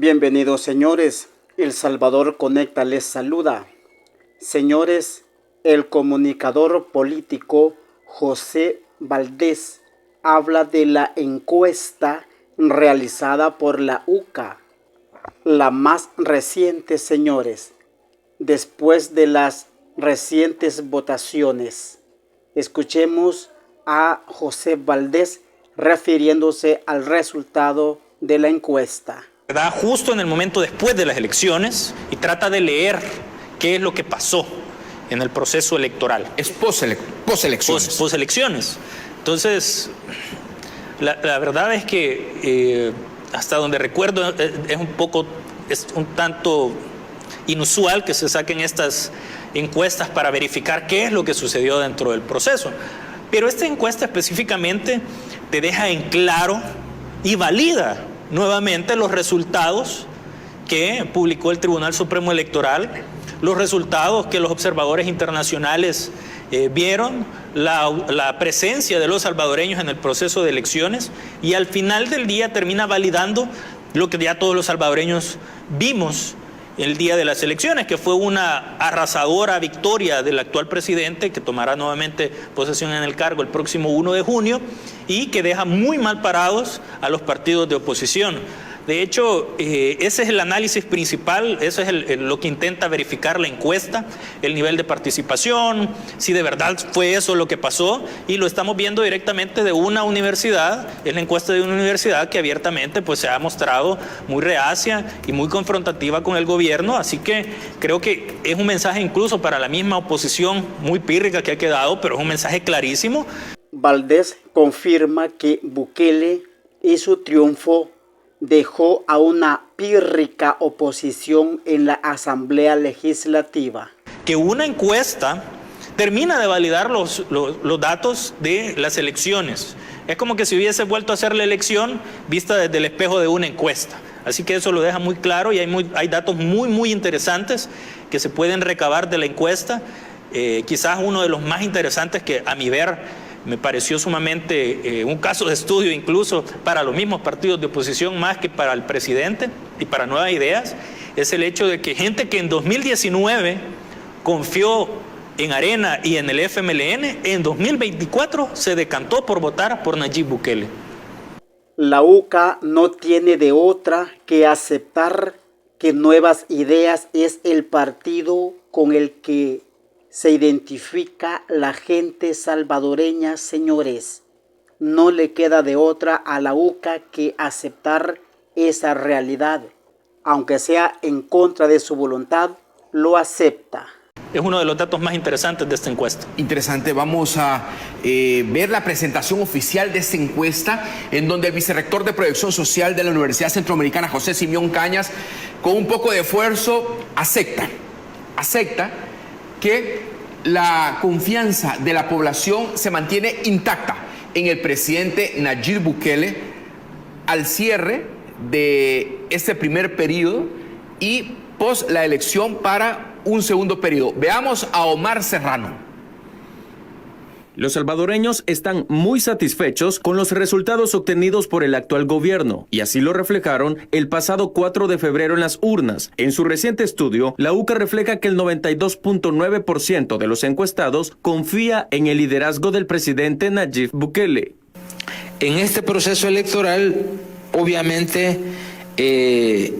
Bienvenidos, señores. El Salvador Conecta les saluda. Señores, el comunicador político José Valdés habla de la encuesta realizada por la UCA, la más reciente, señores, después de las recientes votaciones. Escuchemos a José Valdés refiriéndose al resultado de la encuesta. Da justo en el momento después de las elecciones y trata de leer qué es lo que pasó en el proceso electoral. Es poselecciones. Poselecciones. Entonces, la verdad es que hasta donde recuerdo es un tanto inusual que se saquen estas encuestas para verificar qué es lo que sucedió dentro del proceso. Pero esta encuesta específicamente te deja en claro y valida nuevamente los resultados que publicó el Tribunal Supremo Electoral, los resultados que los observadores internacionales vieron, la presencia de los salvadoreños en el proceso de elecciones, y al final del día termina validando lo que ya todos los salvadoreños vimos el día de las elecciones, que fue una arrasadora victoria del actual presidente, que tomará nuevamente posesión en el cargo el próximo 1 de junio, y que deja muy mal parados a los partidos de oposición. De hecho, ese es el análisis principal, eso es lo que intenta verificar la encuesta, el nivel de participación, si de verdad fue eso lo que pasó, y lo estamos viendo directamente de una universidad, es la encuesta de una universidad que abiertamente pues, se ha mostrado muy reacia y muy confrontativa con el gobierno, así que creo que es un mensaje incluso para la misma oposición muy pírrica que ha quedado, pero es un mensaje clarísimo. Valdés confirma que Bukele y su triunfo dejó a una pírrica oposición en la Asamblea Legislativa. Que una encuesta termina de validar los datos de las elecciones. Es como que si hubiese vuelto a hacer la elección vista desde el espejo de una encuesta. Así que eso lo deja muy claro y hay datos muy interesantes que se pueden recabar de la encuesta. Quizás uno de los más interesantes que a mi ver me pareció sumamente un caso de estudio incluso para los mismos partidos de oposición más que para el presidente y para Nuevas Ideas, es el hecho de que gente que en 2019 confió en Arena y en el FMLN, en 2024 se decantó por votar por Nayib Bukele. La UCA no tiene de otra que aceptar que Nuevas Ideas es el partido con el que se identifica la gente salvadoreña, señores. No le queda de otra a la UCA que aceptar esa realidad. Aunque sea en contra de su voluntad, lo acepta. Es uno de los datos más interesantes de esta encuesta. Interesante, vamos a ver la presentación oficial de esta encuesta en donde el vicerrector de Proyección Social de la Universidad Centroamericana, José Simeón Cañas, con un poco de esfuerzo, acepta que la confianza de la población se mantiene intacta en el presidente Nayib Bukele al cierre de este primer periodo y pos la elección para un segundo periodo. Veamos a Omar Serrano. Los salvadoreños están muy satisfechos con los resultados obtenidos por el actual gobierno, y así lo reflejaron el pasado 4 de febrero en las urnas. En su reciente estudio, la UCA refleja que el 92.9% de los encuestados confía en el liderazgo del presidente Nayib Bukele. En este proceso electoral, obviamente, el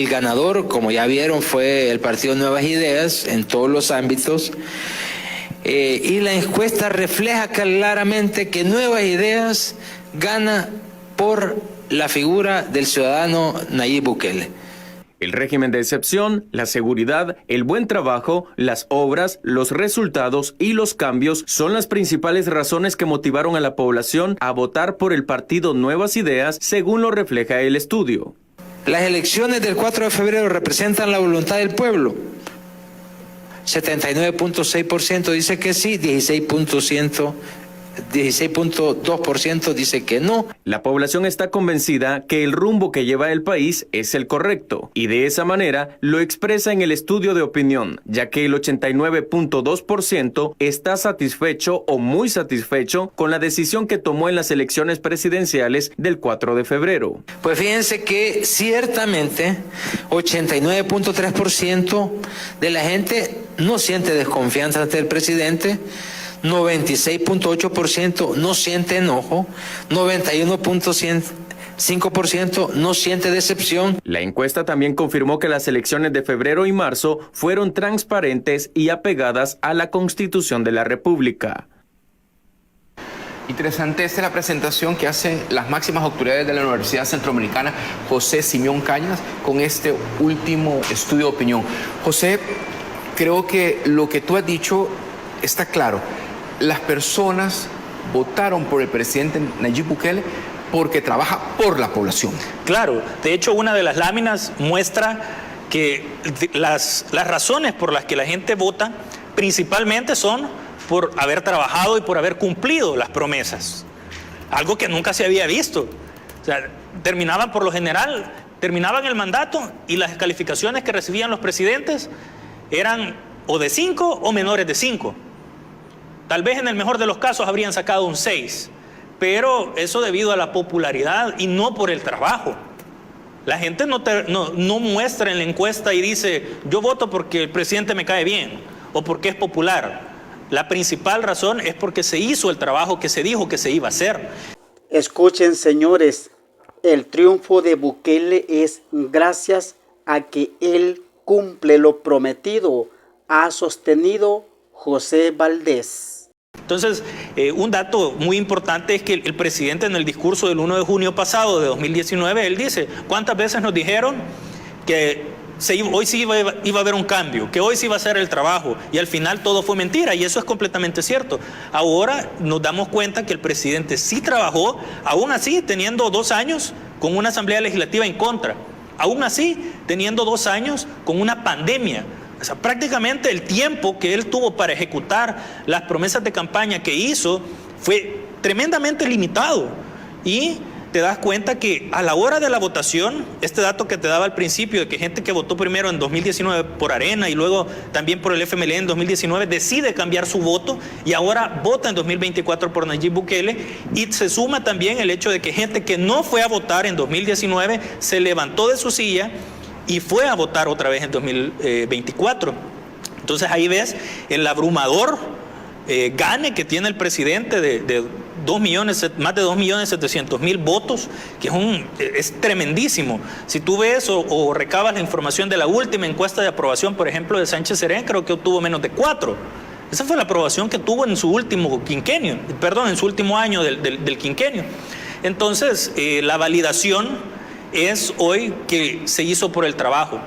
ganador, como ya vieron, fue el Partido Nuevas Ideas en todos los ámbitos. Y la encuesta refleja claramente que Nuevas Ideas gana por la figura del ciudadano Nayib Bukele. El régimen de excepción, la seguridad, el buen trabajo, las obras, los resultados y los cambios son las principales razones que motivaron a la población a votar por el partido Nuevas Ideas, según lo refleja el estudio. Las elecciones del 4 de febrero representan la voluntad del pueblo. 79.6% dice que sí, 16% 16.2% dice que no. La población está convencida que el rumbo que lleva el país es el correcto y de esa manera lo expresa en el estudio de opinión, ya que el 89.2% está satisfecho o muy satisfecho con la decisión que tomó en las elecciones presidenciales del 4 de febrero. Pues fíjense que ciertamente 89.3% de la gente no siente desconfianza ante el presidente, 96.8% no siente enojo, 91.5% no siente decepción. La encuesta también confirmó que las elecciones de febrero y marzo fueron transparentes y apegadas a la Constitución de la República. Interesante, esta es la presentación que hacen las máximas autoridades de la Universidad Centroamericana, José Simeón Cañas, con este último estudio de opinión. José, creo que lo que tú has dicho está claro. Las personas votaron por el presidente Nayib Bukele porque trabaja por la población. Claro, de hecho una de las láminas muestra que las razones por las que la gente vota principalmente son por haber trabajado y por haber cumplido las promesas. Algo que nunca se había visto. O sea, terminaban por lo general, terminaban el mandato y las calificaciones que recibían los presidentes eran o de 5 o menores de 5. Tal vez en el mejor de los casos habrían sacado un 6, pero eso debido a la popularidad y no por el trabajo. La gente no muestra en la encuesta y dice, yo voto porque el presidente me cae bien o porque es popular. La principal razón es porque se hizo el trabajo que se dijo que se iba a hacer. Escuchen, señores, el triunfo de Bukele es gracias a que él cumple lo prometido, ha sostenido José Valdés. Entonces, un dato muy importante es que el presidente en el discurso del 1 de junio pasado de 2019, él dice, ¿cuántas veces nos dijeron que hoy sí iba a haber un cambio, que hoy sí iba a ser el trabajo? Y al final todo fue mentira, y eso es completamente cierto. Ahora nos damos cuenta que el presidente sí trabajó, aún así teniendo 2 años con una asamblea legislativa en contra, aún así teniendo 2 años con una pandemia. O sea, prácticamente el tiempo que él tuvo para ejecutar las promesas de campaña que hizo fue tremendamente limitado. Y te das cuenta que a la hora de la votación, este dato que te daba al principio de que gente que votó primero en 2019 por Arena y luego también por el FMLN en 2019 decide cambiar su voto y ahora vota en 2024 por Nayib Bukele, y se suma también el hecho de que gente que no fue a votar en 2019 se levantó de su silla y fue a votar otra vez en 2024. Entonces ahí ves el abrumador gane que tiene el presidente de más de 2.700.000 votos, que es tremendísimo. Si tú ves o recabas la información de la última encuesta de aprobación, por ejemplo, de Sánchez Serén, creo que obtuvo menos de 4. Esa fue la aprobación que tuvo en su último quinquenio, en su último año del quinquenio. Entonces, la validación es hoy que se hizo por el trabajo.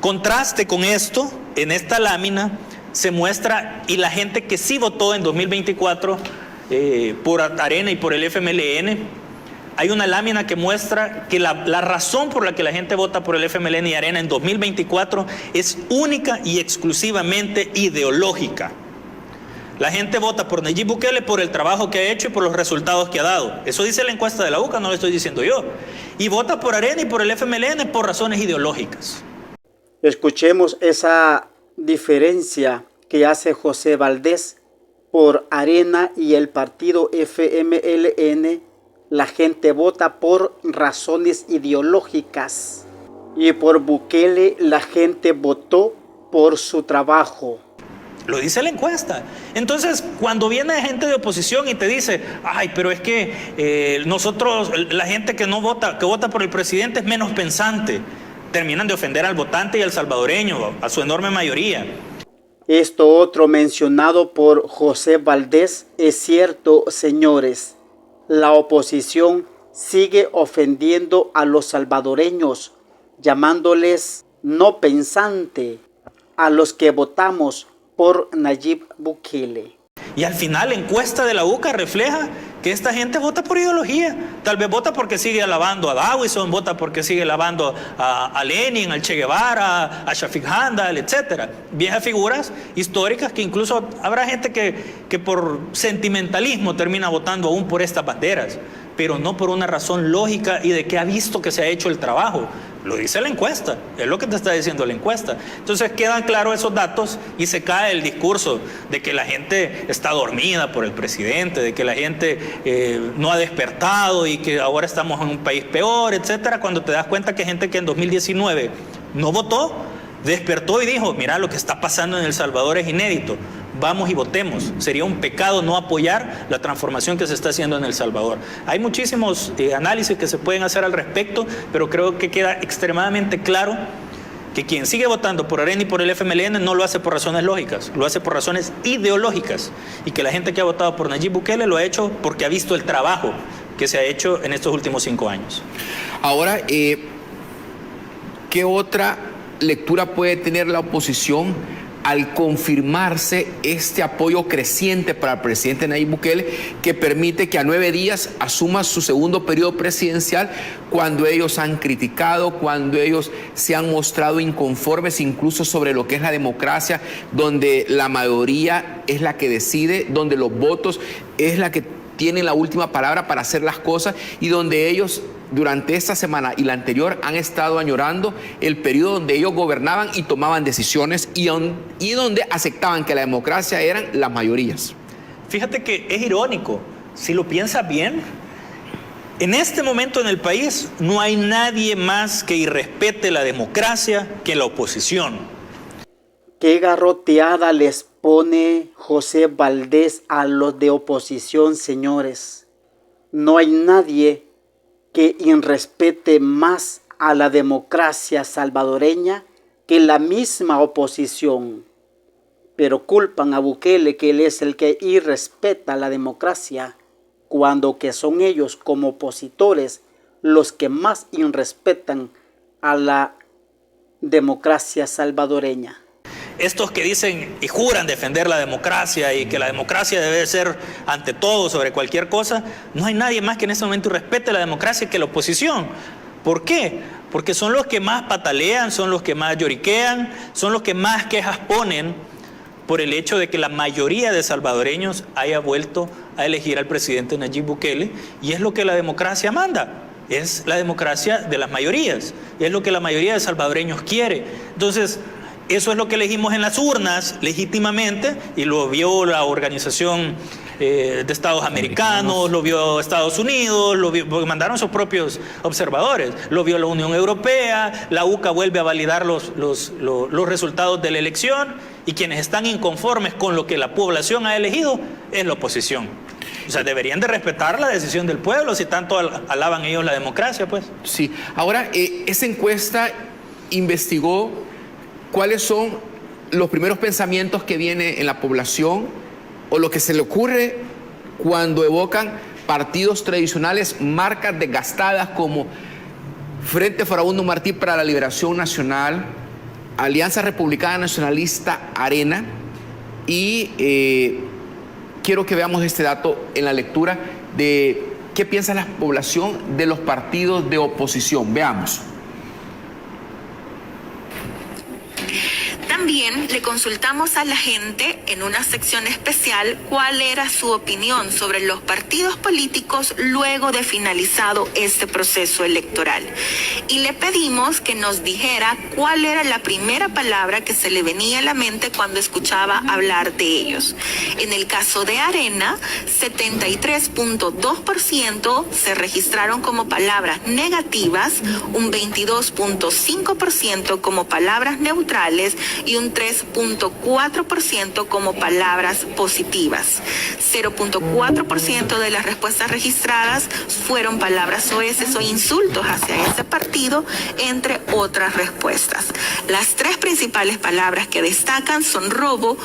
Contraste con esto, en esta lámina se muestra, y la gente que sí votó en 2024 por Arena y por el FMLN, hay una lámina que muestra que la razón por la que la gente vota por el FMLN y Arena en 2024 es única y exclusivamente ideológica. La gente vota por Nayib Bukele por el trabajo que ha hecho y por los resultados que ha dado. Eso dice la encuesta de la UCA, no lo estoy diciendo yo. Y vota por Arena y por el FMLN por razones ideológicas. Escuchemos esa diferencia que hace José Valdés. Por Arena y el partido FMLN, la gente vota por razones ideológicas. Y por Bukele, la gente votó por su trabajo. Lo dice la encuesta. Entonces, cuando viene gente de oposición y te dice, ay, pero es que nosotros, la gente que vota por el presidente es menos pensante, terminan de ofender al votante y al salvadoreño, a su enorme mayoría. Esto otro mencionado por José Valdés es cierto, señores. La oposición sigue ofendiendo a los salvadoreños, llamándoles no pensante a los que votamos por Nayib Bukele. Y al final la encuesta de la UCA refleja que esta gente vota por ideología. Tal vez vota porque sigue alabando a Dawison, vota porque sigue alabando a Lenin, al Che Guevara, a Shafiq Handal, etc. Viejas figuras históricas que incluso habrá gente que por sentimentalismo termina votando aún por estas banderas, pero no por una razón lógica y de que ha visto que se ha hecho el trabajo. Lo dice la encuesta, es lo que te está diciendo la encuesta. Entonces quedan claros esos datos y se cae el discurso de que la gente está dormida por el presidente, de que la gente no ha despertado y que ahora estamos en un país peor, etcétera, cuando te das cuenta que hay gente que en 2019 no votó, despertó y dijo, mira, lo que está pasando en El Salvador es inédito. Vamos y votemos. Sería un pecado no apoyar la transformación que se está haciendo en El Salvador. Hay muchísimos análisis que se pueden hacer al respecto, pero creo que queda extremadamente claro que quien sigue votando por Arena y por el FMLN no lo hace por razones lógicas, lo hace por razones ideológicas, y que la gente que ha votado por Nayib Bukele lo ha hecho porque ha visto el trabajo que se ha hecho en estos últimos 5 años. Ahora, ¿qué otra lectura puede tener la oposición al confirmarse este apoyo creciente para el presidente Nayib Bukele, que permite que a 9 días asuma su segundo periodo presidencial, cuando ellos han criticado, cuando ellos se han mostrado inconformes incluso sobre lo que es la democracia, donde la mayoría es la que decide, donde los votos es la que tienen la última palabra para hacer las cosas, y donde ellos durante esta semana y la anterior han estado añorando el periodo donde ellos gobernaban y tomaban decisiones y donde aceptaban que la democracia eran las mayorías? Fíjate que es irónico, si lo piensas bien, en este momento en el país no hay nadie más que irrespete la democracia que la oposición. ¿Qué garroteada les pone José Valdés a los de oposición, señores? No hay nadie que irrespete más a la democracia salvadoreña que la misma oposición. Pero culpan a Bukele que él es el que irrespeta la democracia, cuando que son ellos como opositores los que más irrespetan a la democracia salvadoreña. Estos que dicen y juran defender la democracia y que la democracia debe ser ante todo sobre cualquier cosa, no hay nadie más que en este momento respete la democracia que la oposición. ¿Por qué? Porque son los que más patalean, son los que más lloriquean, son los que más quejas ponen por el hecho de que la mayoría de salvadoreños haya vuelto a elegir al presidente Nayib Bukele, y es lo que la democracia manda. Es la democracia de las mayorías, y es lo que la mayoría de salvadoreños quiere. Entonces, eso es lo que elegimos en las urnas legítimamente, y lo vio la Organización de Estados Americanos, lo vio Estados Unidos, lo vio, porque mandaron sus propios observadores, lo vio la Unión Europea, la UCA vuelve a validar los resultados de la elección, y quienes están inconformes con lo que la población ha elegido es la oposición. O sea, deberían de respetar la decisión del pueblo si tanto alaban ellos la democracia, pues. Sí. Ahora, esa encuesta investigó cuáles son los primeros pensamientos que vienen en la población o lo que se le ocurre cuando evocan partidos tradicionales, marcas desgastadas como Frente Farabundo Martí para la Liberación Nacional, Alianza Republicana Nacionalista, Arena, y quiero que veamos este dato en la lectura de qué piensa la población de los partidos de oposición. Veamos. También le consultamos a la gente en una sección especial cuál era su opinión sobre los partidos políticos luego de finalizado este proceso electoral. Y le pedimos que nos dijera cuál era la primera palabra que se le venía a la mente cuando escuchaba hablar de ellos. En el caso de Arena, 73.2% se registraron como palabras negativas, un 22.5% como palabras neutrales y un 3.4% como palabras positivas. 0.4% de las respuestas registradas fueron palabras soeces o insultos hacia ese partido, entre otras respuestas. Las 3 principales palabras que destacan son robo,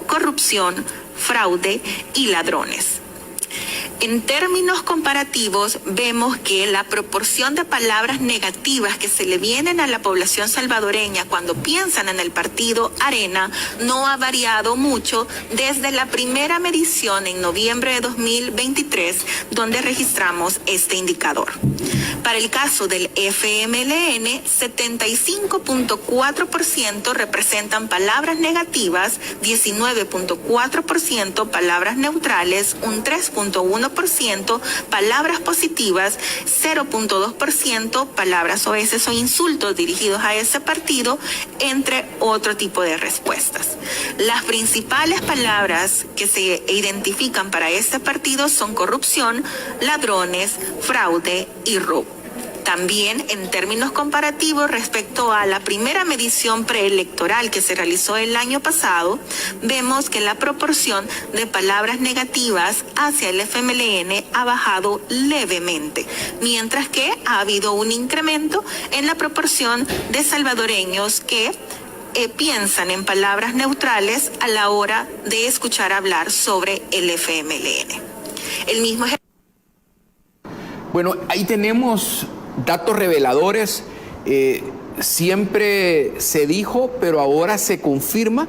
corrupción, fraude y ladrones. En términos comparativos, vemos que la proporción de palabras negativas que se le vienen a la población salvadoreña cuando piensan en el partido Arena no ha variado mucho desde la primera medición en noviembre de 2023, donde registramos este indicador. Para el caso del FMLN, 75.4% representan palabras negativas, 19.4% palabras neutrales, un 3.1% palabras positivas, 0.2% palabras soeces o insultos dirigidos a ese partido, entre otro tipo de respuestas. Las principales palabras que se identifican para este partido son corrupción, ladrones, fraude y robo. También en términos comparativos respecto a la primera medición preelectoral que se realizó el año pasado, vemos que la proporción de palabras negativas hacia el FMLN ha bajado levemente, mientras que ha habido un incremento en la proporción de salvadoreños que piensan en palabras neutrales a la hora de escuchar hablar sobre el FMLN. El mismo Bueno, ahí tenemos datos reveladores. Siempre se dijo, pero ahora se confirma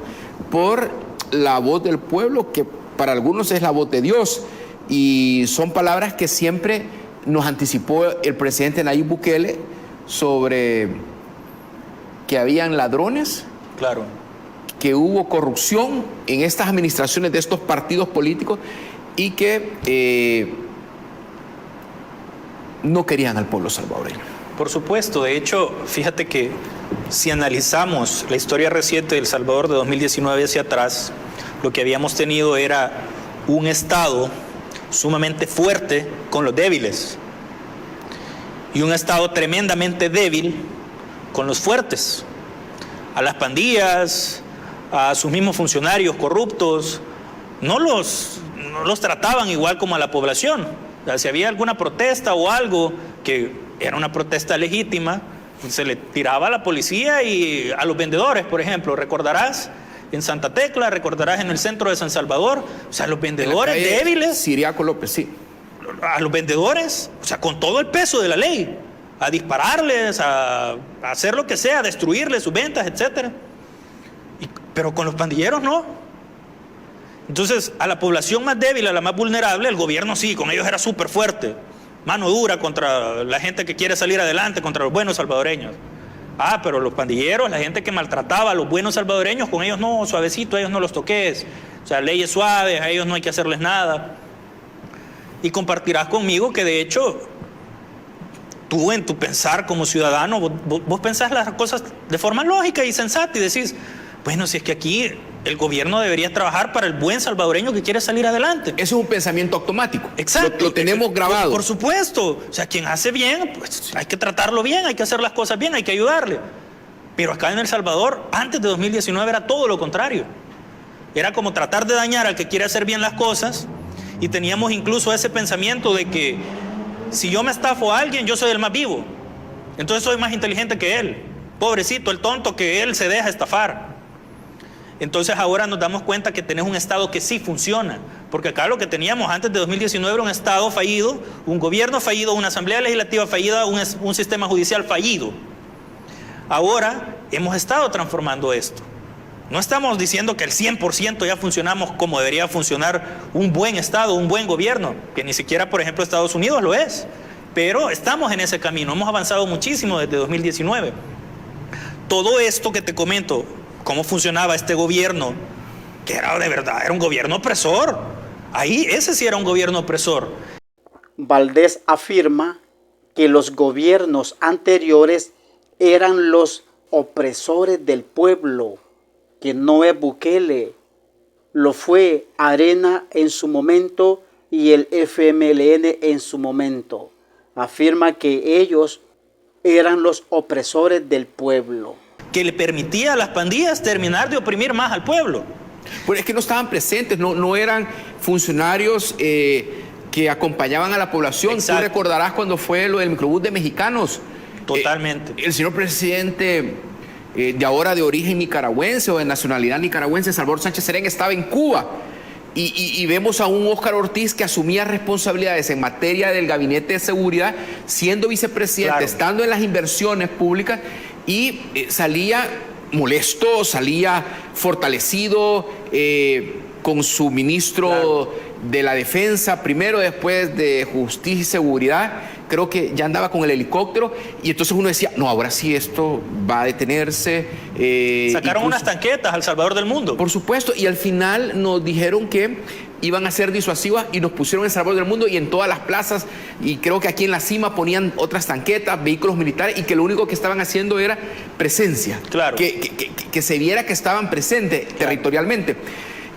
por la voz del pueblo, que para algunos es la voz de Dios. Y son palabras que siempre nos anticipó el presidente Nayib Bukele sobre que habían ladrones, Claro. que hubo corrupción en estas administraciones de estos partidos políticos y que no querían al pueblo salvadoreño. Por supuesto, de hecho, fíjate que si analizamos la historia reciente de El Salvador de 2019 hacia atrás, lo que habíamos tenido era un Estado sumamente fuerte con los débiles y un Estado tremendamente débil con los fuertes. A las pandillas, a sus mismos funcionarios corruptos, no los trataban igual como a la población. O sea, si había alguna protesta o algo que era una protesta legítima, se le tiraba a la policía y a los vendedores, por ejemplo. Recordarás en Santa Tecla, recordarás en el centro de San Salvador, o sea, los vendedores débiles. Ciriaco López, sí. A los vendedores, o sea, con todo el peso de la ley, a dispararles, a hacer lo que sea, a destruirles sus ventas, etc. Pero con los pandilleros no. Entonces, a la población más débil, a la más vulnerable, el gobierno sí, con ellos era súper fuerte, mano dura contra la gente que quiere salir adelante, contra los buenos salvadoreños. Pero los pandilleros, la gente que maltrataba a los buenos salvadoreños, con ellos no, suavecito, a ellos no los toques. O sea, leyes suaves, a ellos no hay que hacerles nada. Y compartirás conmigo que de hecho, tú en tu pensar como ciudadano, vos pensás las cosas de forma lógica y sensata y decís, bueno, si es que aquí el gobierno debería trabajar para el buen salvadoreño que quiere salir adelante. Eso es un pensamiento automático. Exacto. Lo tenemos grabado. Por supuesto. O sea, quien hace bien, pues hay que tratarlo bien, hay que hacer las cosas bien, hay que ayudarle. Pero acá en El Salvador, antes de 2019, era todo lo contrario. Era como tratar de dañar al que quiere hacer bien las cosas, y teníamos incluso ese pensamiento de que si yo me estafo a alguien, yo soy el más vivo. Entonces soy más inteligente que él. Pobrecito, el tonto que él se deja estafar. Entonces ahora nos damos cuenta que tenés un Estado que sí funciona, porque acá lo que teníamos antes de 2019 era un Estado fallido, un gobierno fallido, una asamblea legislativa fallida, un sistema judicial fallido. Ahora hemos estado transformando esto. No estamos diciendo que el 100% ya funcionamos como debería funcionar un buen Estado, un buen gobierno, que ni siquiera, por ejemplo, Estados Unidos lo es, pero estamos en ese camino, hemos avanzado muchísimo desde 2019. Todo esto que te comento, cómo funcionaba este gobierno, que era de verdad, era un gobierno opresor. Ahí, ese sí era un gobierno opresor. Valdés afirma que los gobiernos anteriores eran los opresores del pueblo, que no es Bukele, lo fue Arena en su momento y el FMLN en su momento. Afirma que ellos eran los opresores del pueblo, que le permitía a las pandillas terminar de oprimir más al pueblo. Pues es que no estaban presentes, no eran funcionarios que acompañaban a la población. Exacto. Tú recordarás cuando fue lo del microbús de mexicanos. Totalmente. El señor presidente de ahora de origen nicaragüense o de nacionalidad nicaragüense, Salvador Sánchez Serén, estaba en Cuba Y vemos a un Óscar Ortiz que asumía responsabilidades en materia del gabinete de seguridad, siendo vicepresidente, Claro. estando en las inversiones públicas, y salía molesto, salía fortalecido con su ministro de la Defensa, primero, después de Justicia y Seguridad. Creo que ya andaba con el helicóptero, y entonces uno decía, no, ahora sí esto va a detenerse. Sacaron incluso, unas tanquetas al Salvador del mundo. por supuesto, y al final nos dijeron que iban a ser disuasivas y nos pusieron en El Salvador del mundo y en todas las plazas, y creo que aquí en la cima ponían otras tanquetas, vehículos militares, y que lo único que estaban haciendo era presencia. Claro. Que se viera que estaban presentes territorialmente.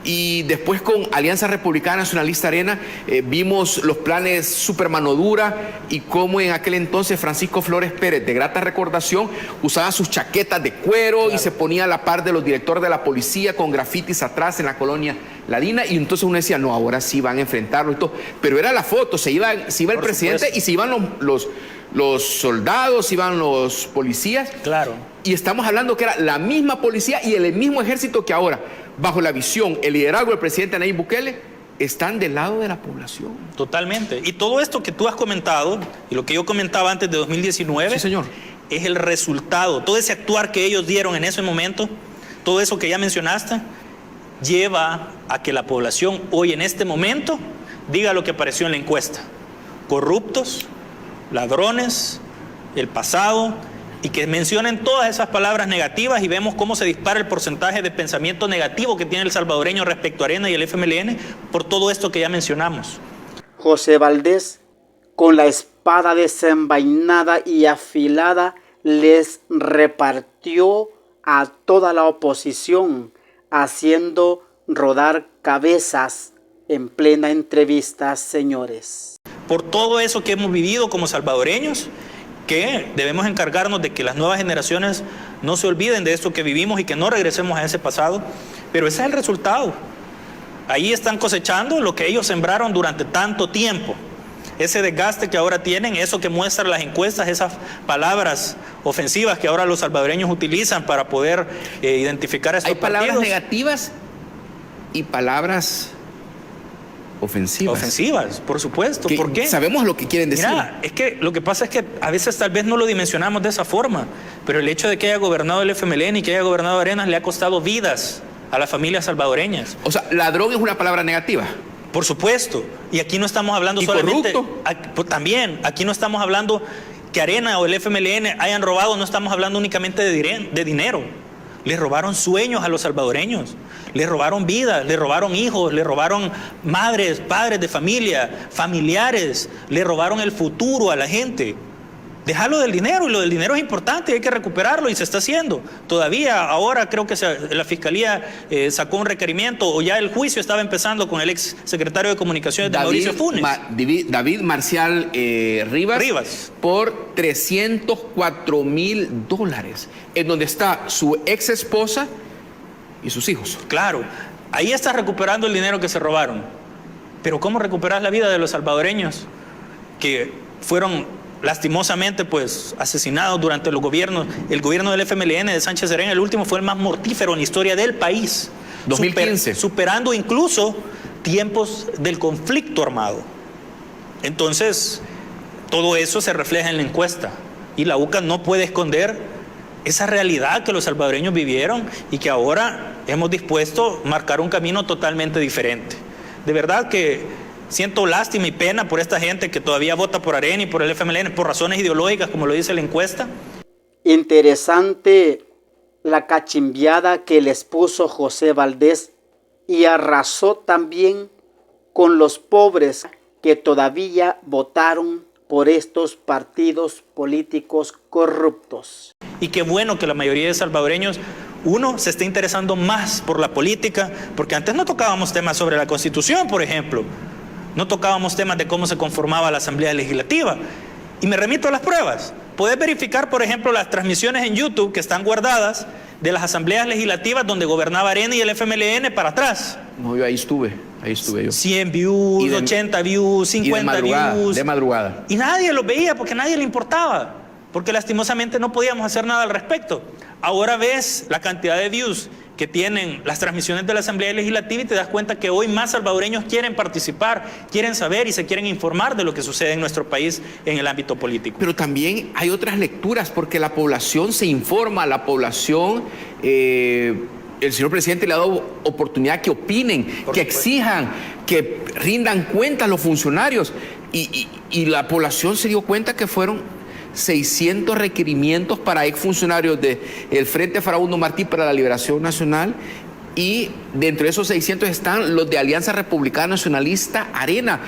Y después con Alianza Republicana Nacionalista Arena vimos los planes super mano dura, y cómo en aquel entonces Francisco Flores Pérez, de grata recordación, usaba sus chaquetas de cuero y se ponía a la par de los directores de la policía con grafitis atrás en la colonia Ladina, y entonces uno decía, no, ahora sí van a enfrentarlo y todo. Pero era la foto, se iba el Por presidente supuesto. y se iban los soldados, iban los policías. Claro. Y estamos hablando que era la misma policía y el mismo ejército que ahora, bajo la visión, el liderazgo del presidente Nayib Bukele, están del lado de la población. Totalmente. Y todo esto que tú has comentado, y lo que yo comentaba antes de 2019, Sí, señor. es el resultado. Todo ese actuar que ellos dieron en ese momento, todo eso que ya mencionaste, lleva a que la población hoy en este momento diga lo que apareció en la encuesta. Corruptos, ladrones, el pasado, y que mencionen todas esas palabras negativas, y vemos cómo se dispara el porcentaje de pensamiento negativo que tiene el salvadoreño respecto a Arena y el FMLN por todo esto que ya mencionamos. José Valdés, con la espada desenvainada y afilada, les repartió a toda la oposición, haciendo rodar cabezas en plena entrevista, señores. Por todo eso que hemos vivido como salvadoreños, que debemos encargarnos de que las nuevas generaciones no se olviden de esto que vivimos y que no regresemos a ese pasado, pero ese es el resultado. Ahí están cosechando lo que ellos sembraron durante tanto tiempo. Ese desgaste que ahora tienen, eso que muestran las encuestas, esas palabras ofensivas que ahora los salvadoreños utilizan para poder identificar a estos Hay palabras partidos. negativas y palabras ofensivas. Ofensivas, por supuesto. Que ¿Por qué? sabemos lo que quieren decir. Mira, es que lo que pasa es que a veces tal vez no lo dimensionamos de esa forma, pero el hecho de que haya gobernado el FMLN y que haya gobernado Arenas le ha costado vidas a las familias salvadoreñas. O sea, ladrón es una palabra negativa. Por supuesto. Y aquí no estamos hablando ¿Y solamente... corrupto? También, aquí no estamos hablando que Arena o el FMLN hayan robado, no estamos hablando únicamente de dinero. Les robaron sueños a los salvadoreños, les robaron vidas, les robaron hijos, les robaron madres, padres de familia, familiares, le robaron el futuro a la gente. Déjalo del dinero, y lo del dinero es importante, hay que recuperarlo y se está haciendo. Todavía ahora creo que la Fiscalía sacó un requerimiento, o ya el juicio estaba empezando con el ex secretario de Comunicaciones de Mauricio Funes. David Marcial Rivas por $304,000, en donde está su ex esposa y sus hijos. Claro, ahí estás recuperando el dinero que se robaron. Pero ¿cómo recuperar la vida de los salvadoreños que fueron lastimosamente pues asesinados durante los gobiernos? El gobierno del FMLN de Sánchez Serén, el último, fue el más mortífero en la historia del país. 2015. Superando incluso tiempos del conflicto armado. Entonces, todo eso se refleja en la encuesta. Y la UCA no puede esconder esa realidad que los salvadoreños vivieron y que ahora hemos dispuesto marcar un camino totalmente diferente. De verdad que siento lástima y pena por esta gente que todavía vota por Arena y por el FMLN por razones ideológicas, como lo dice la encuesta. Interesante la cachimbiada que les puso José Valdés, y arrasó también con los pobres que todavía votaron por estos partidos políticos corruptos. Y qué bueno que la mayoría de salvadoreños, uno, se esté interesando más por la política, porque antes no tocábamos temas sobre la Constitución, por ejemplo. No tocábamos temas de cómo se conformaba la Asamblea Legislativa. Y me remito a las pruebas. Puedes verificar, por ejemplo, las transmisiones en YouTube que están guardadas de las asambleas legislativas donde gobernaba Arena y el FMLN para atrás. No, yo ahí estuve yo. 100 views, 80 views, 50 views. De madrugada. Y nadie los veía porque a nadie le importaba. Porque lastimosamente no podíamos hacer nada al respecto. Ahora ves la cantidad de views que tienen las transmisiones de la Asamblea Legislativa y te das cuenta que hoy más salvadoreños quieren participar, quieren saber y se quieren informar de lo que sucede en nuestro país en el ámbito político. Pero también hay otras lecturas porque la población se informa, la población, el señor presidente le ha dado oportunidad que opinen, que exijan, que rindan cuentas a los funcionarios y la población se dio cuenta que fueron 600 requerimientos para exfuncionarios del Frente Farabundo Martí para la Liberación Nacional y dentro de esos 600 están los de Alianza Republicana Nacionalista Arena.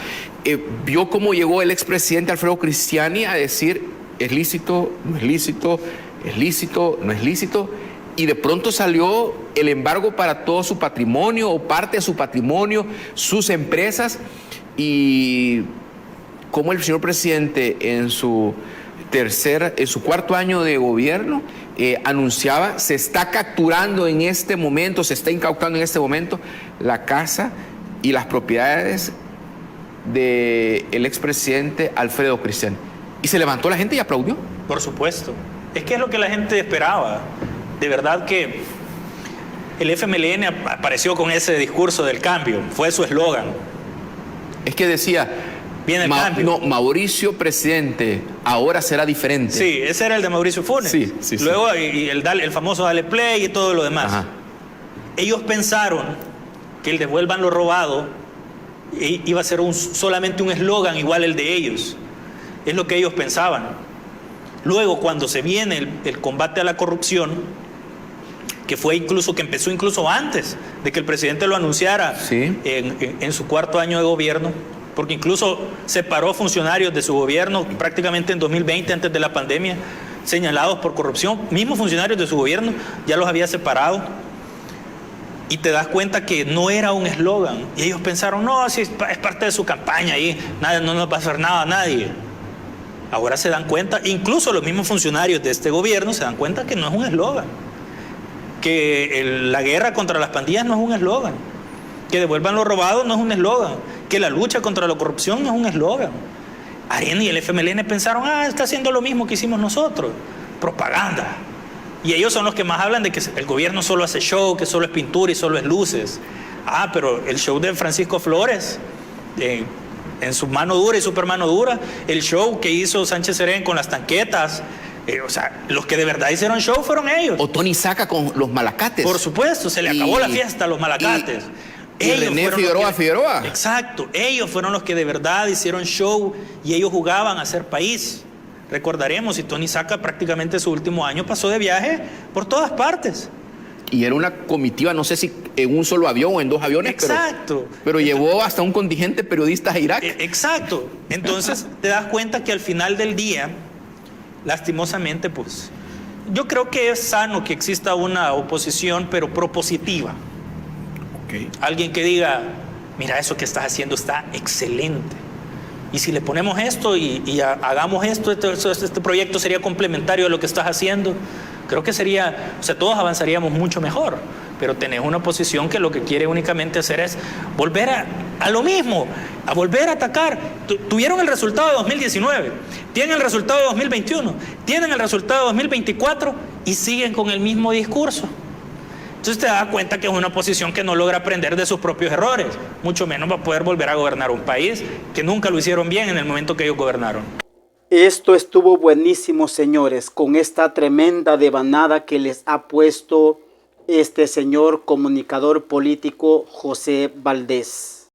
Vio cómo llegó el expresidente Alfredo Cristiani a decir es lícito, no es lícito, es lícito, no es lícito y de pronto salió el embargo para todo su patrimonio o parte de su patrimonio, sus empresas y cómo el señor presidente en su cuarto año de gobierno, anunciaba, se está capturando en este momento, se está incautando en este momento la casa y las propiedades del expresidente Alfredo Cristiani. Y se levantó la gente y aplaudió. Por supuesto. Es que es lo que la gente esperaba. De verdad que el FMLN apareció con ese discurso del cambio, fue su eslogan. Es que decía... Viene el cambio. No, Mauricio presidente, ahora será diferente. Sí, ese era el de Mauricio Funes. Sí. Luego y el famoso Dale Play y todo lo demás. Ajá. Ellos pensaron que el devuelvan lo robado iba a ser solamente un eslogan igual el de ellos. Es lo que ellos pensaban. Luego, cuando se viene el combate a la corrupción, que empezó incluso antes de que el presidente lo anunciara en su cuarto año de gobierno, porque incluso separó funcionarios de su gobierno prácticamente en 2020, antes de la pandemia, señalados por corrupción. Mismos funcionarios de su gobierno ya los había separado. Y te das cuenta que no era un eslogan. Y ellos pensaron, no, si es parte de su campaña y no nos va a hacer nada a nadie. Ahora se dan cuenta, incluso los mismos funcionarios de este gobierno se dan cuenta que no es un eslogan. Que la guerra contra las pandillas no es un eslogan. Que devuelvan lo robado no es un eslogan. Que la lucha contra la corrupción no es un eslogan. Arena y el FMLN pensaron, está haciendo lo mismo que hicimos nosotros. Propaganda. Y ellos son los que más hablan de que el gobierno solo hace show, que solo es pintura y solo es luces. Pero el show de Francisco Flores, en su mano dura y super mano dura, el show que hizo Sánchez Serén con las tanquetas, los que de verdad hicieron show fueron ellos. O Tony Saca con los malacates. Por supuesto, se le acabó la fiesta a los malacates. Y René Figueroa. Exacto, ellos fueron los que de verdad hicieron show y ellos jugaban a ser país. Recordaremos, y Tony Saca prácticamente su último año pasó de viaje por todas partes. Y era una comitiva, no sé si en un solo avión o en 2 aviones. Exacto. Pero llevó hasta un contingente de periodistas a Irak. Exacto. Entonces te das cuenta que al final del día, lastimosamente, pues, yo creo que es sano que exista una oposición, pero propositiva. Alguien que diga, mira, eso que estás haciendo está excelente. Y si le ponemos esto y hagamos esto, este proyecto sería complementario a lo que estás haciendo, creo que sería, todos avanzaríamos mucho mejor. Pero tenés una oposición que lo que quiere únicamente hacer es volver a lo mismo, a volver a atacar. Tuvieron el resultado de 2019, tienen el resultado de 2021, tienen el resultado de 2024 y siguen con el mismo discurso. Entonces te das cuenta que es una oposición que no logra aprender de sus propios errores, mucho menos va a poder volver a gobernar un país que nunca lo hicieron bien en el momento que ellos gobernaron. Esto estuvo buenísimo, señores, con esta tremenda devanada que les ha puesto este señor comunicador político José Valdés.